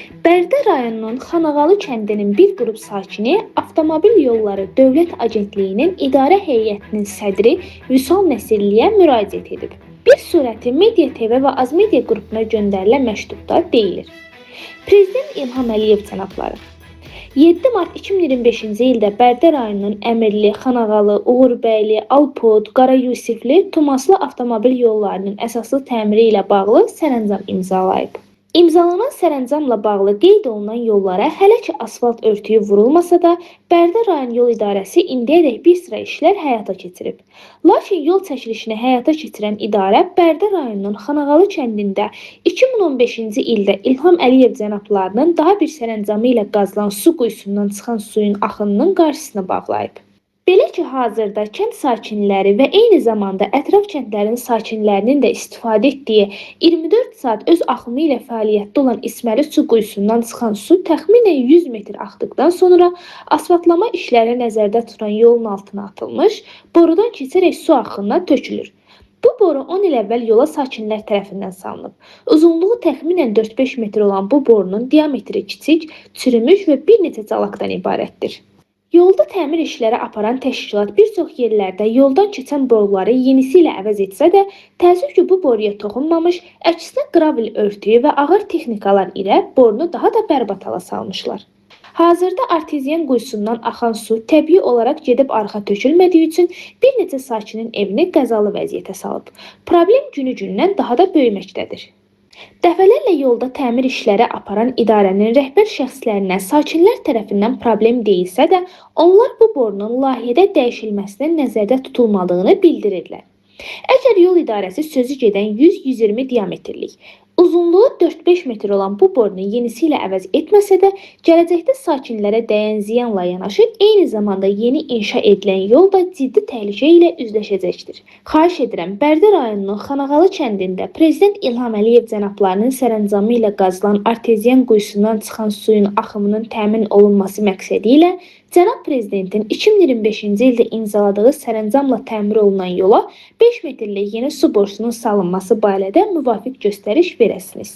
Bərdə rayonunun Xanağalı kəndinin bir qrup sakini Avtomobil Yolları Dövlət Agentliyinin idarə heyətinin sədri Vüsal Nəsirliyə müraciət edib. Bir surəti Media TV və Azmedia qrupuna göndərilən məktubda deyilir. Prezident İlham Əliyev cənabları, 7 mart 2025-ci ildə Bərdə rayonunun Əmirli, Xanağalı, Uğurbəyli, Alpod, Qarayusifli, Tumaslı avtomobil yollarının əsaslı təmiri ilə bağlı sərəncam imzalayıb. İmzalanan sərəncamla bağlı qeyd olunan yollara hələ ki asfalt örtüyü vurulmasa da, Bərdə rayon yol idarəsi indiyədək bir sıra işlər həyata keçirib. Lakin yol çəkilişini həyata keçirən idarə Bərdə rayonunun Xanağalı kəndində 2015-ci ildə İlham Əliyev cənablarının daha bir sərəncamı ilə qazılan su quyusundan çıxan suyun axınının qarşısını bağlayıb. Belə ki, hazırda kənd sakinləri və eyni zamanda ətraf kəndlərin sakinlərinin də istifadə etdiyi 24 saat öz axımı ilə fəaliyyətdə olan İsməli su quyusundan çıxan su təxminən 100 metr axdıqdan sonra asfaltlama işləri nəzərdə tutulan yolun altına atılmış, borudan keçərək su axınına tökülür. Bu boru 10 il əvvəl yola sakinlər tərəfindən salınıb. Uzunluğu təxminən 4-5 metr olan bu borunun diametri kiçik, çürümüş və bir neçə çalaqdan ibarətdir. Yolda təmir işləri aparan təşkilat bir çox yerlərdə yoldan keçən boruları yenisi ilə əvəz etsə də, təəssüf ki, bu boruya toxunmamış, əksinə qravil örtüyü və ağır texnikalar ilə borunu daha da bərbad hala salmışlar. Hazırda arteziyan quyusundan axan su təbii olaraq gedib arxa tökülmədiyi üçün bir neçə sakinin evini qəzalı vəziyyətə salıb. Problem günü-gündən daha da böyüməkdədir. Dəfələrlə yolda təmir işləri aparan idarənin rəhbər şəxslərinə sakinlər tərəfindən problem deyilsə də, onlar bu borunun layihədə dəyişilməsinin nəzərdə tutulmadığını bildirirlər. Əgər yol idarəsi sözü gedən 100-120 diametrlik, uzunluğu 4-5 metr olan bu borunu yenisi ilə əvəz etməsə də, gələcəkdə sakinlərə dəyən ziyanla yanaşı, eyni zamanda yeni inşa edilən yol da ciddi təhlükə ilə üzləşəcəkdir. Xahiş edirəm, Bərdə rayonunun Xanağalı kəndində Prezident İlham Əliyev cənablarının sərəncamı ilə qazılan arteziyan quyusundan çıxan suyun axımının təmin olunması məqsədi ilə Cənab Prezidentin 2025-ci ildə imzaladığı sərəncamla təmir olunan yola 5 metrlik yeni su borusunun salınması barədə müvafiq göstəriş verəsiniz.